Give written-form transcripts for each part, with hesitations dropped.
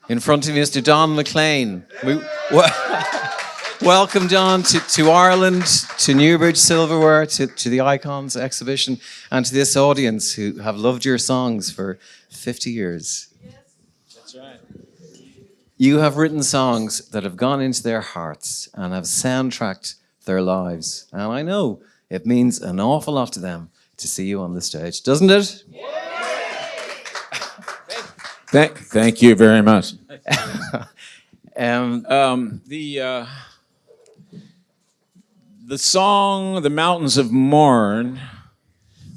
In front of Mr. Don McLean. Welcome, Don, to Ireland, to Newbridge Silverware, to the Icons exhibition, and to this audience who have loved your songs for 50 years. Yes. That's right. You have written songs that have gone into their hearts and have soundtracked their lives. And I know it means an awful lot to them to see you on the stage, doesn't it? Thank you very much. The song "The Mountains of Mourne,"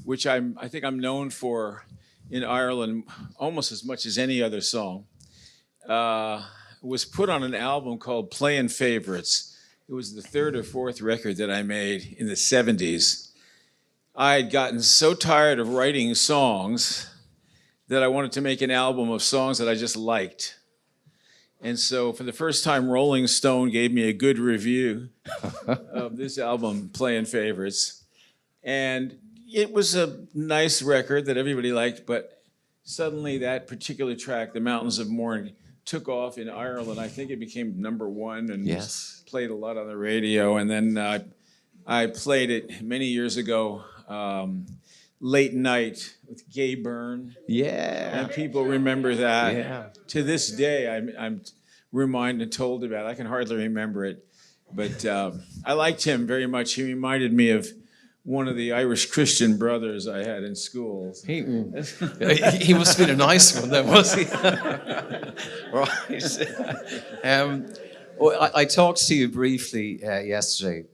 which I think I'm known for in Ireland almost as much as any other song, was put on an album called Playin' Favorites. It was the third or fourth record that I made in the 70s. I had gotten so tired of writing songs that I wanted to make an album of songs that I just liked. And so for the first time, Rolling Stone gave me a good review of this album, Playin' Favorites. And it was a nice record that everybody liked, but suddenly that particular track, The Mountains of Mourne, took off in Ireland. I think it became #1 and was played a lot on the radio. And then I played it many years ago, late night with Gay Byrne. Yeah. And people remember that. Yeah. To this day, I'm reminded and told about it. I can hardly remember it. But I liked him very much. He reminded me of one of the Irish Christian brothers I had in school. He must have been a nice one then, was he? Right. Well, I talked to you briefly yesterday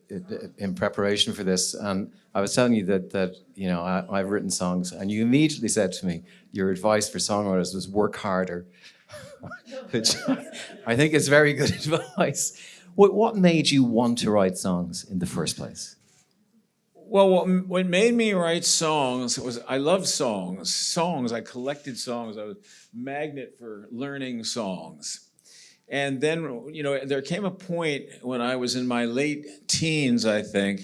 in preparation for this, and I was telling you that you know I've written songs, and you immediately said to me your advice for songwriters was work harder, which I think is very good advice. What made you want to write songs in the first place? Well, what made me write songs was I loved songs. I collected songs. I was a magnet for learning songs. And then, you know, there came a point when I was in my late teens, I think,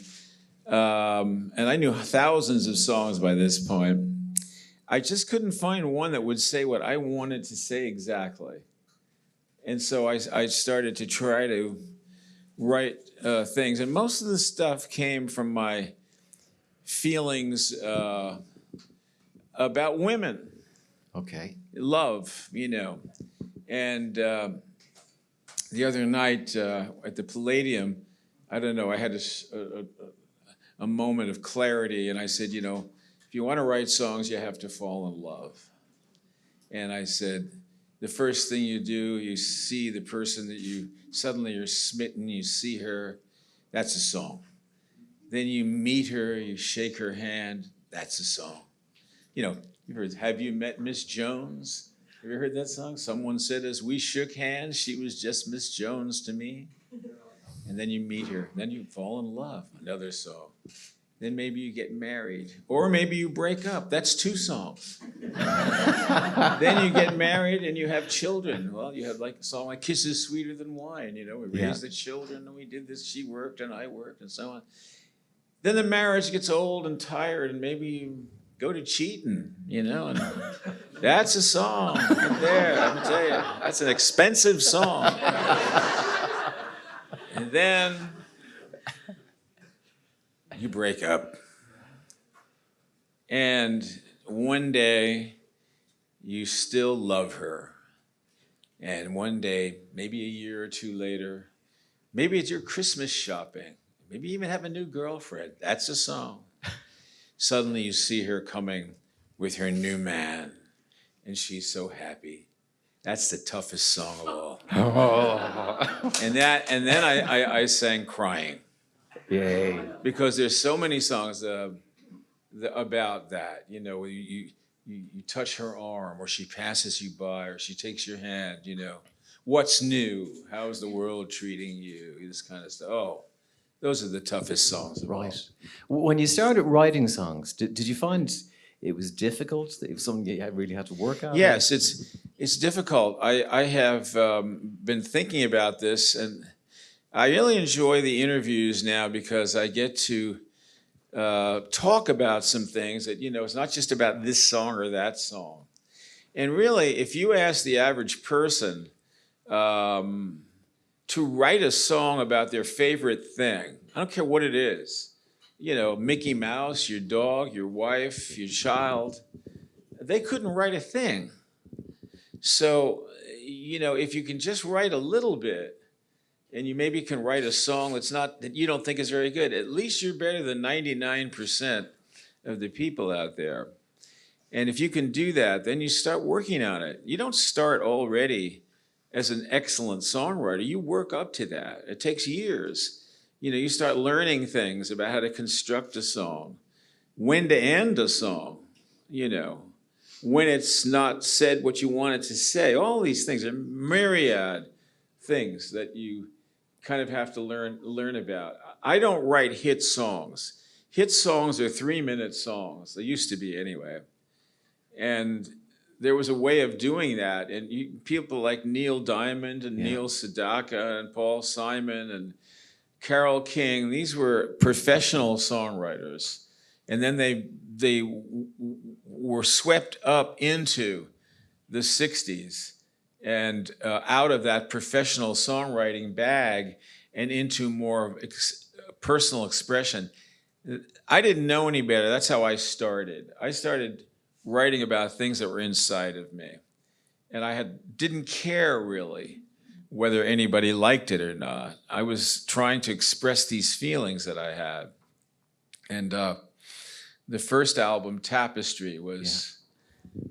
and I knew thousands of songs by this point. I just couldn't find one that would say what I wanted to say exactly. And so I started to try to write things. And most of the stuff came from my feelings about women. Okay. Love, you know. And the other night at the Palladium, I don't know, I had a moment of clarity, and I said, you know, if you want to write songs, you have to fall in love. And I said, the first thing you do, you see the person that suddenly you're smitten, you see her, that's a song. Then you meet her, you shake her hand, that's a song. You know, you've heard, have you met Miss Jones? Have you heard that song? Someone said as we shook hands, she was just Miss Jones to me. And then you meet her, then you fall in love, another song. Then maybe you get married, or maybe you break up, that's 2 songs. Then you get married and you have children. Well, you have like a song like Kisses Sweeter Than Wine, you know, we raised the children and we did this, she worked and I worked and so on. Then the marriage gets old and tired and maybe you go to cheating, you know, and that's a song right there, let me tell you. That's an expensive song. And then you break up. And one day you still love her. And one day, maybe a year or 2 later, maybe it's your Christmas shopping. Maybe you even have a new girlfriend. That's a song. Suddenly you see her coming with her new man, and she's so happy. That's the toughest song of all. And then I sang Crying. Yay. Because there's so many songs about that. You know, you touch her arm, or she passes you by, or she takes your hand, you know. What's new? How's the world treating you? This kind of stuff. Oh, those are the toughest songs of all. Right. When you started writing songs, did you find it was difficult? It was something you really had to work at? Yes, it's difficult. I have been thinking about this, and I really enjoy the interviews now because I get to talk about some things that, you know, it's not just about this song or that song. And really, if you ask the average person, to write a song about their favorite thing. I don't care what it is. You know, Mickey Mouse, your dog, your wife, your child. They couldn't write a thing. So, you know, if you can just write a little bit, and you maybe can write a song that you don't think is very good, at least you're better than 99% of the people out there. And if you can do that, then you start working on it. You don't start already as an excellent songwriter. You work up to that. It takes years. You know, you start learning things about how to construct a song, when to end a song, you know, when it's not said what you want it to say. All these things are myriad things that you kind of have to learn about. I don't write hit songs. Hit songs are 3-minute songs. They used to be anyway. And there was a way of doing that. And people like Neil Diamond and Neil Sedaka and Paul Simon and Carole King, these were professional songwriters. And then they were swept up into the 60s and out of that professional songwriting bag and into more personal expression. I didn't know any better. That's how I started. I started writing about things that were inside of me. And I didn't care really whether anybody liked it or not. I was trying to express these feelings that I had. And the first album, Tapestry, was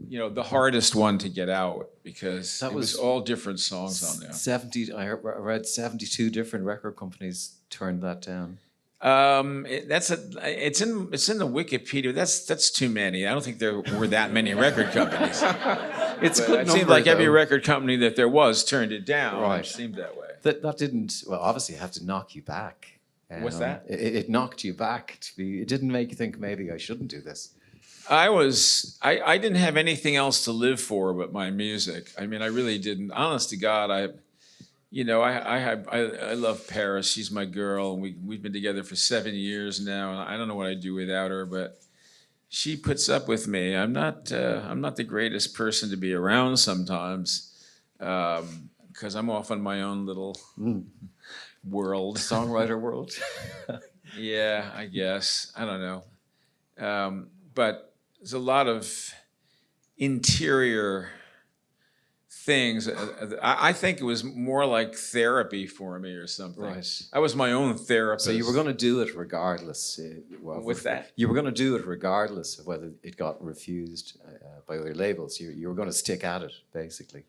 you know, the hardest one to get out because it was all different songs on there. 70, I read 72 different record companies turned that down. It's in the Wikipedia. That's too many. I don't think there were that many record companies. It's good. It seemed like every record company that there was turned it down. Right. It seemed that way. That didn't. Well, obviously, it had to knock you back. What's that? It knocked you back. It didn't make you think maybe I shouldn't do this. I didn't have anything else to live for but my music. I mean, I really didn't. Honest to God, I love Paris. She's my girl. We've been together for 7 years now, and I don't know what I'd do without her. But she puts up with me. I'm not the greatest person to be around sometimes, because I'm off on my own little world, songwriter world. Yeah, I guess. I don't know, but there's a lot of interior things. I think it was more like therapy for me or something. Right. I was my own therapist. So you were going to do it regardless. With that? You were going to do it regardless of whether it got refused by other labels. You were going to stick at it, basically.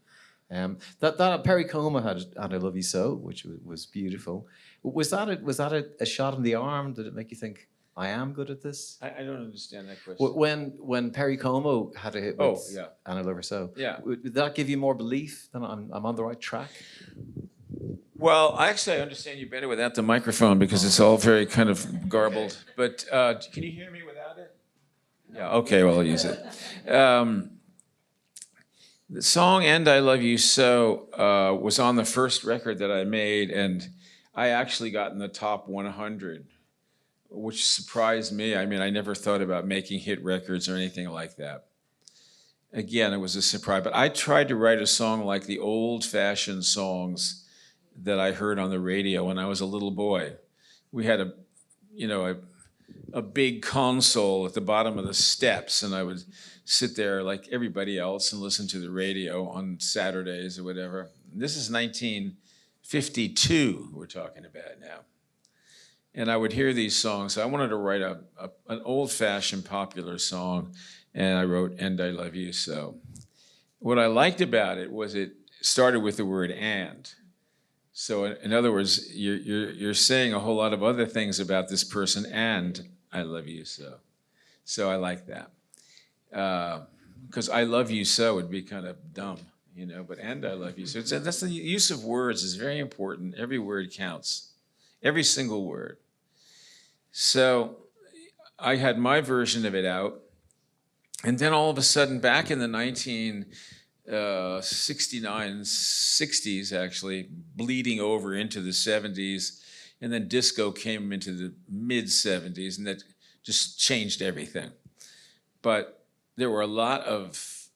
That Perry Como had "And I Love You So," which was beautiful. Was that a shot in the arm? Did it make you think, I am good at this? I don't understand that question. When Perry Como had a hit with yeah. "And I Love Her So," yeah, did that give you more belief that I'm on the right track? Well, actually, I understand you better without the microphone because it's all very kind of garbled. But can you hear me without it? Yeah. Okay. Well, I'll use it. The song "And I Love You So" was on the first record that I made, and I actually got in the top 100. Which surprised me. I mean, I never thought about making hit records or anything like that. Again, it was a surprise. But I tried to write a song like the old-fashioned songs that I heard on the radio when I was a little boy. We had a big console at the bottom of the steps, and I would sit there like everybody else and listen to the radio on Saturdays or whatever. This is 1952 we're talking about now. And I would hear these songs. So I wanted to write an old-fashioned popular song, and I wrote "And I Love You So." What I liked about it was it started with the word "and." So in other words, you're saying a whole lot of other things about this person, and I love you so. So I like that. Because "I love you so" would be kind of dumb, you know, but "and I love you so." That's the use of words is very important. Every word counts. Every single word. So I had my version of it out. And then all of a sudden, back in the 60s actually, bleeding over into the 70s, and then disco came into the mid-70s, and that just changed everything. But there were a lot of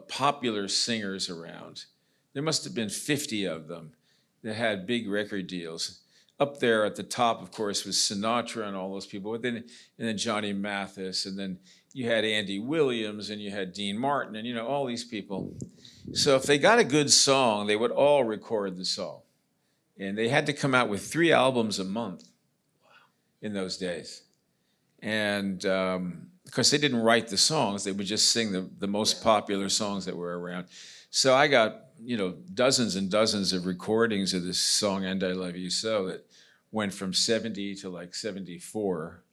popular singers around There must have been 50 of them that had big record deals. Up there at the top, of course, was Sinatra and all those people, but then, and then Johnny Mathis, and then you had Andy Williams, and you had Dean Martin, and all these people. So if they got a good song, they would all record the song. And they had to come out with 3 albums a month in those days. And of course, they didn't write the songs. They would just sing the most popular songs that were around. So I got, dozens and dozens of recordings of this song, And I Love You So, that went from 70 to like 74.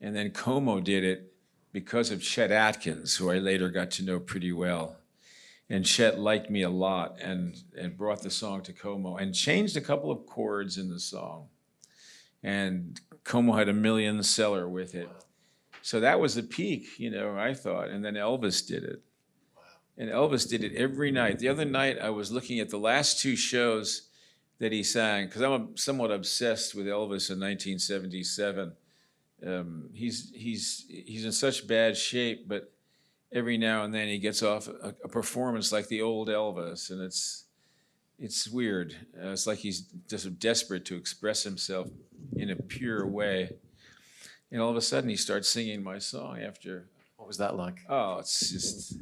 And then Como did it because of Chet Atkins, who I later got to know pretty well. And Chet liked me a lot and brought the song to Como and changed a couple of chords in the song. And Como had a million seller with it. So that was the peak, I thought. And then Elvis did it. And Elvis did it every night. The other night, I was looking at the last 2 shows that he sang, because I'm somewhat obsessed with Elvis in 1977. He's in such bad shape, but every now and then he gets off a performance like the old Elvis, and it's weird. It's like he's just desperate to express himself in a pure way. And all of a sudden, he starts singing my song after. What was that like? Oh, it's just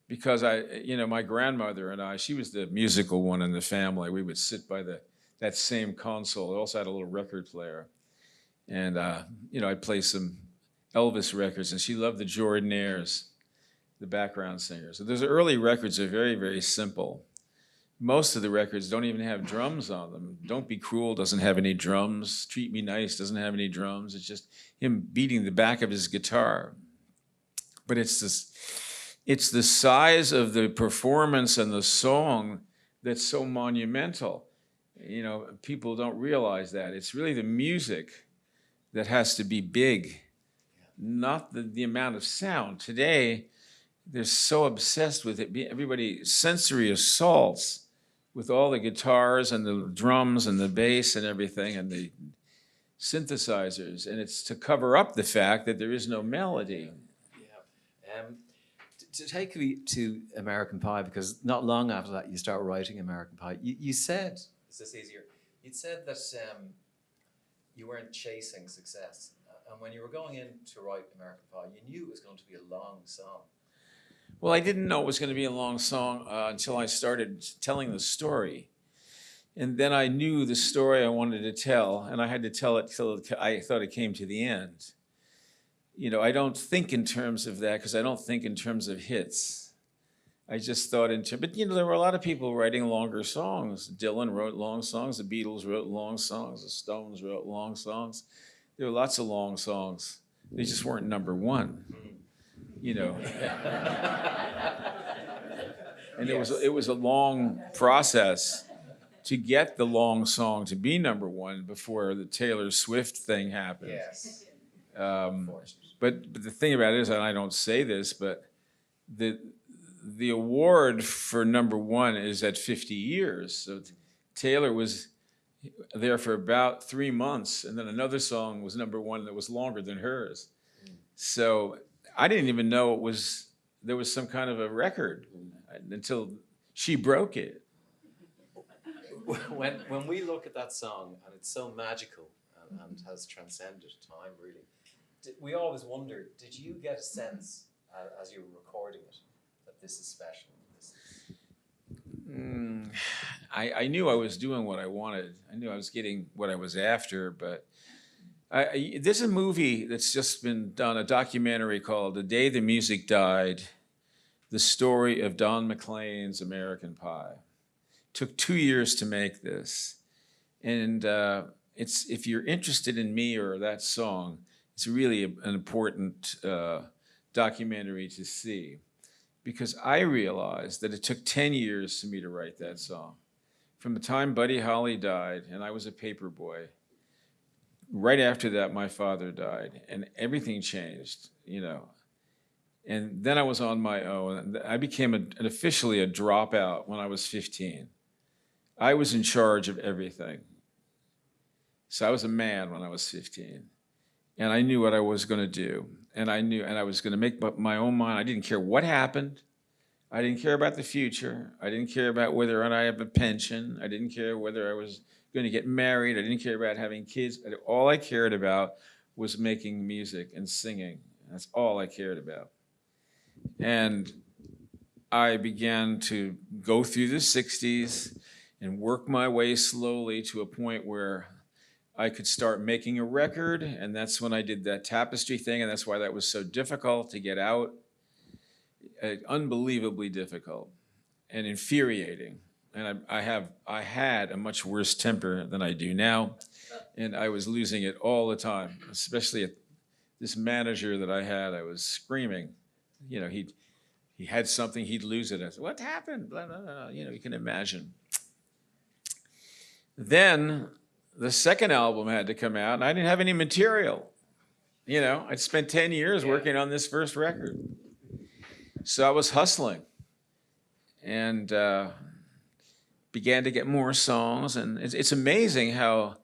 because my grandmother and I, she was the musical one in the family. We would sit by that same console. It also had a little record player. And, I'd play some Elvis records, and she loved the Jordanaires, the background singers. So those early records are very, very simple. Most of the records don't even have drums on them. Don't Be Cruel doesn't have any drums. Treat Me Nice doesn't have any drums. It's just him beating the back of his guitar. But it's the size of the performance and the song that's so monumental. People don't realize that. It's really the music that has to be big, not the amount of sound. Today, they're so obsessed with it. Everybody, sensory assaults with all the guitars and the drums and the bass and everything and the synthesizers. And it's to cover up the fact that there is no melody. Yeah. To take you to American Pie, because not long after that you start writing American Pie, you said, is this easier? You said that you weren't chasing success. And when you were going in to write American Pie, you knew it was going to be a long song. Well, I didn't know it was going to be a long song until I started telling the story. And then I knew the story I wanted to tell, and I had to tell it till I thought it came to the end. I don't think in terms of that because I don't think in terms of hits. I just thought in terms, but there were a lot of people writing longer songs. Dylan wrote long songs, the Beatles wrote long songs, the Stones wrote long songs. There were lots of long songs. They just weren't number one. And yes. It was a long process to get the long song to be number one before the Taylor Swift thing happened. Yes. But the thing about it is, and I don't say this, but the award for number one is at 50 years. So Taylor was there for about 3 months, and then another song was number one that was longer than hers. So I didn't even know there was some kind of a record until she broke it. When we look at that song, and it's so magical and has transcended time, really, we always wonder, did you get a sense as you were recording it that this is special? I knew I was doing what I wanted. I knew I was getting what I was after, but there's a movie that's just been done, a documentary called The Day the Music Died, the story of Don McLean's American Pie. It took 2 years to make this. And it's if you're interested in me or that song, it's really an important documentary to see. Because I realized that it took 10 years for me to write that song. From the time Buddy Holly died, and I was a paper boy, right after that, my father died, and everything changed, And then I was on my own. I became officially a dropout when I was 15. I was in charge of everything. So I was a man when I was 15. And I knew what I was going to do. And I was going to make up my own mind. I didn't care what happened. I didn't care about the future. I didn't care about whether or not I have a pension. I didn't care whether I was going to get married. I didn't care about having kids. All I cared about was making music and singing. That's all I cared about. And I began to go through the 60s and work my way slowly to a point where I could start making a record. And that's when I did that Tapestry thing. And that's why that was so difficult to get out. Unbelievably difficult and infuriating. And I had a much worse temper than I do now. And I was losing it all the time, especially at this manager that I had. I was screaming. You know, he had something, he'd lose it. I said, what happened? Blah, blah, blah. You know, you can imagine. Then the second album had to come out, and I didn't have any material. You know, I'd spent 10 years working on this first record. So I was hustling and began to get more songs. And it's amazing how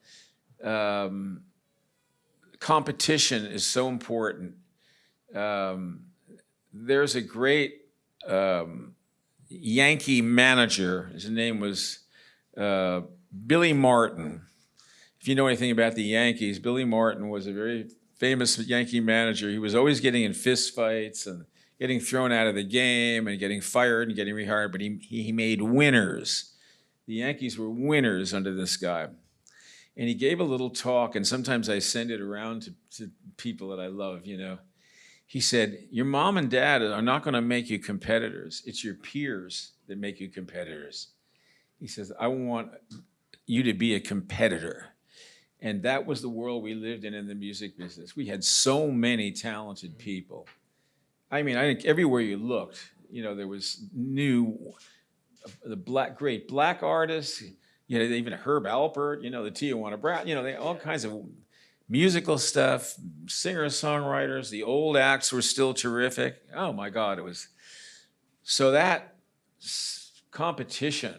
competition is so important. There's a great Yankee manager. His name was Billy Martin. If you know anything about the Yankees, Billy Martin was a very famous Yankee manager. He was always getting in fist fights and getting thrown out of the game and getting fired and getting rehired, but he made winners. The Yankees were winners under this guy. And he gave a little talk, and sometimes I send it around to people that I love, you know. He said, your mom and dad are not going to make you competitors. It's your peers that make you competitors. He says, I want you to be a competitor. And that was the world we lived in the music business. We had so many talented people. I mean, I think everywhere you looked, you know, there was great black artists, you know, even Herb Alpert, you know, the Tijuana Brass, you know, all kinds of musical stuff, singer-songwriters. The old acts were still terrific. Oh my God, it was. So that competition,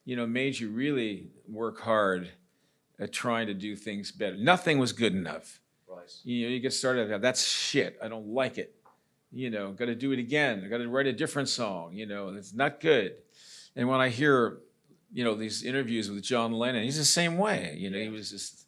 you know, made you really work hard at trying to do things better. Nothing was good enough. Right. You know, you get started, that's shit, I don't like it. You know, got to do it again. I got to write a different song. You know, it's not good. And when I hear, you know, these interviews with John Lennon, he's the same way. You know, he was just.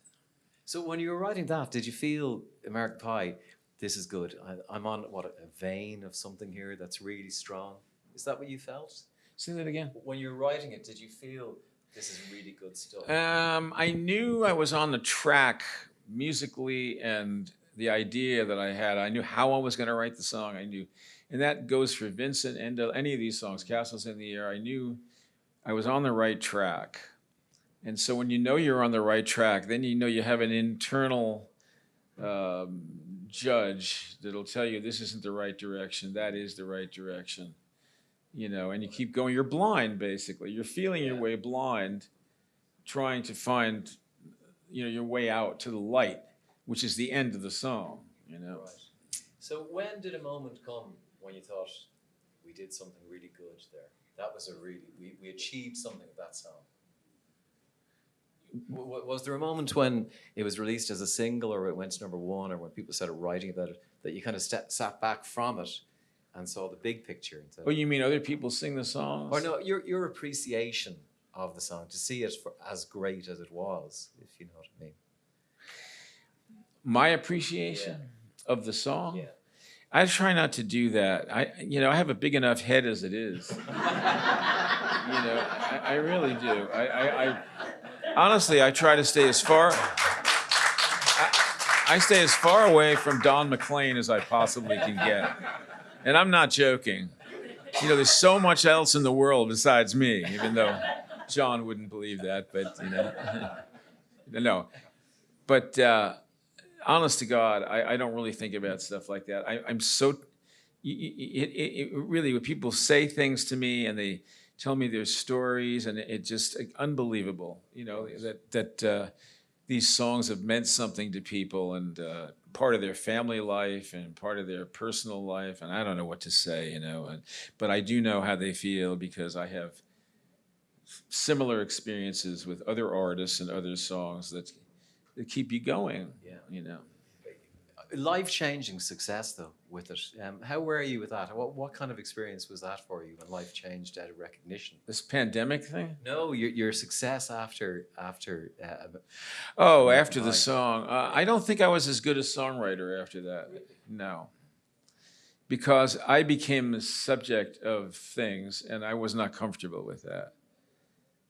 So when you were writing that, did you feel American Pie? This is good. I'm on a vein of something here that's really strong. Is that what you felt? Say that again. When you were writing it, did you feel this is really good stuff? I knew I was on the track musically, and the idea that I had, I knew how I was going to write the song. I knew, and that goes for Vincent and any of these songs, Castles in the Air. I knew I was on the right track. And so when you know you're on the right track, then you know you have an internal judge that'll tell you this isn't the right direction, that is the right direction. You know, and you keep going. You're blind, basically. You're feeling your way blind, trying to find, you know, your way out to the light, which is the end of the song, you know. Right. So when did a moment come when you thought we did something really good there? That was we achieved something with that song. Was there a moment when it was released as a single, or it went to #1, or when people started writing about it, that you kind of sat back from it and saw the big picture? Oh, you mean other people sing the songs? Or no, your appreciation of the song, to see it for as great as it was, if you know what I mean. My appreciation of the song? Yeah. I try not to do that. I have a big enough head as it is. I really do. Honestly, I try to stay as far. I stay as far away from Don McLean as I possibly can get, and I'm not joking. There's so much else in the world besides me, even though John wouldn't believe that. But no. But honest to God, I don't really think about stuff like that. I'm so. It really, when people say things to me and they tell me their stories, and it just unbelievable, that these songs have meant something to people, and part of their family life and part of their personal life, and I don't know what to say, but I do know how they feel because I have similar experiences with other artists and other songs that keep you going, Life-changing success, though, with it. How were you with that? What kind of experience was that for you when life changed out of recognition? This pandemic thing? No, your success after Oh, American after the Pie. song. I don't think I was as good a songwriter after that. No. Because I became the subject of things and I was not comfortable with that.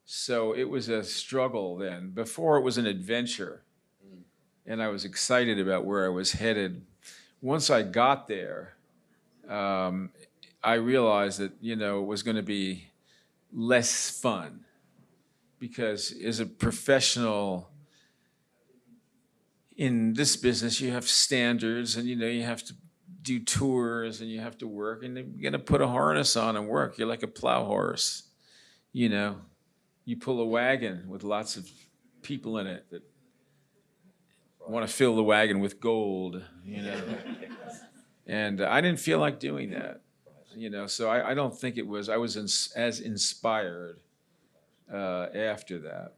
So it was a struggle then. Before it was an adventure. And I was excited about where I was headed. Once I got there, I realized that, it was going to be less fun. Because as a professional in this business, you have standards and, you have to do tours and you have to work and you're going to put a harness on and work. You're like a plow horse. You pull a wagon with lots of people in it that want to fill the wagon with gold, And I didn't feel like doing that, So I don't think I was as inspired after that.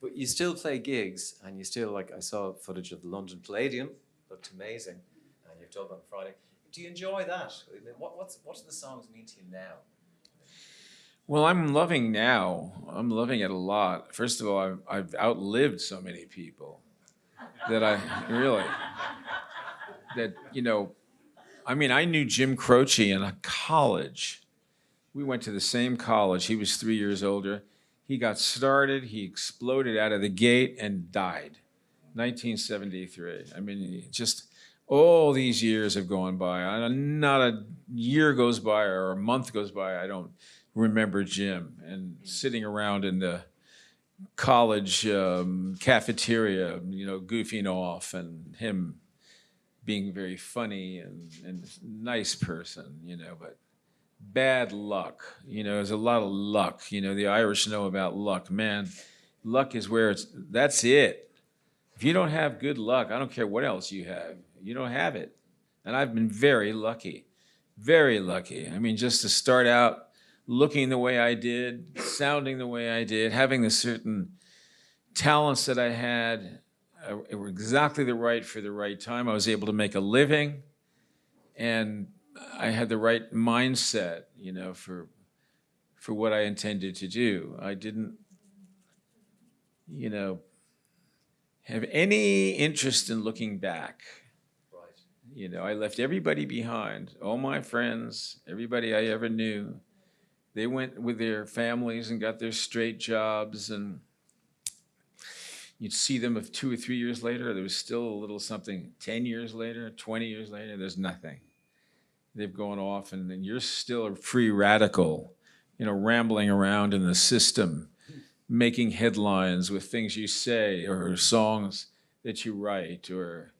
But you still play gigs, and you still, I saw footage of the London Palladium, looked amazing, and you've done on Friday. Do you enjoy that? What do the songs mean to you now? Well, I'm loving now. I'm loving it a lot. First of all, I've outlived so many people that I knew Jim Croce in college. We went to the same college. He was 3 years older. He got started, he exploded out of the gate and died. 1973. Just all these years have gone by. Not a year goes by or a month goes by, I don't remember Jim. And sitting around in the college cafeteria, goofing off, and him being very funny and a nice person, but bad luck. There's a lot of luck. The Irish know about luck. Man, luck is that's it. If you don't have good luck, I don't care what else you have. You don't have it. And I've been very lucky. Very lucky. Just to start out looking the way I did, sounding the way I did, having the certain talents that I had were exactly for the right time. I was able to make a living, and I had the right mindset, for what I intended to do. I didn't, have any interest in looking back. Right. I left everybody behind, all my friends, everybody I ever knew. They went with their families and got their straight jobs, and you'd see them 2 or 3 years later, there was still a little something. 10 years later, 20 years later, there's nothing. They've gone off, and then you're still a free radical, rambling around in the system, making headlines with things you say or songs that you write or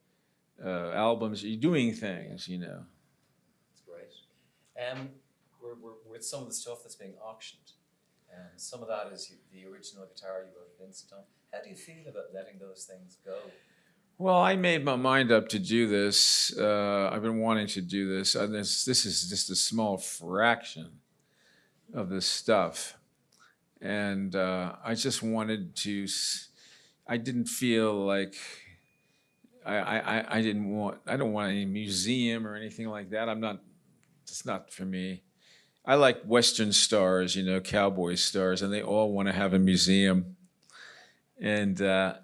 albums. You're doing things, That's great. We're with some of the stuff that's being auctioned. Some of that is the original guitar you wrote Vincent on. How do you feel about letting those things go? Well, I made my mind up to do this. I've been wanting to do this. This is just a small fraction of this stuff. And I just wanted to, I didn't feel like, I don't want any museum or anything like that. It's not for me. I like Western stars, cowboy stars, and they all want to have a museum. And of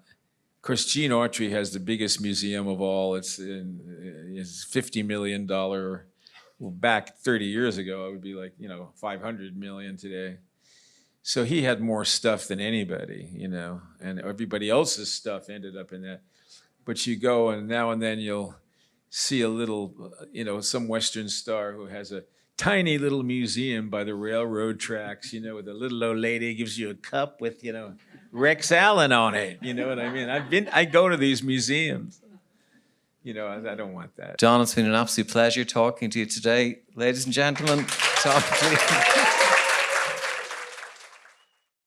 course, Gene Autry has the biggest museum of all. It's $50 million. Well, back 30 years ago, it would be like, $500 million today. So he had more stuff than anybody, and everybody else's stuff ended up in that. But you go, and now and then you'll see a little, some Western star who has a tiny little museum by the railroad tracks, with a little old lady gives you a cup with, Rex Allen on it. You know what I mean? I go to these museums. I don't want that. Don, it's been an absolute pleasure talking to you today. Ladies and gentlemen, talking to you.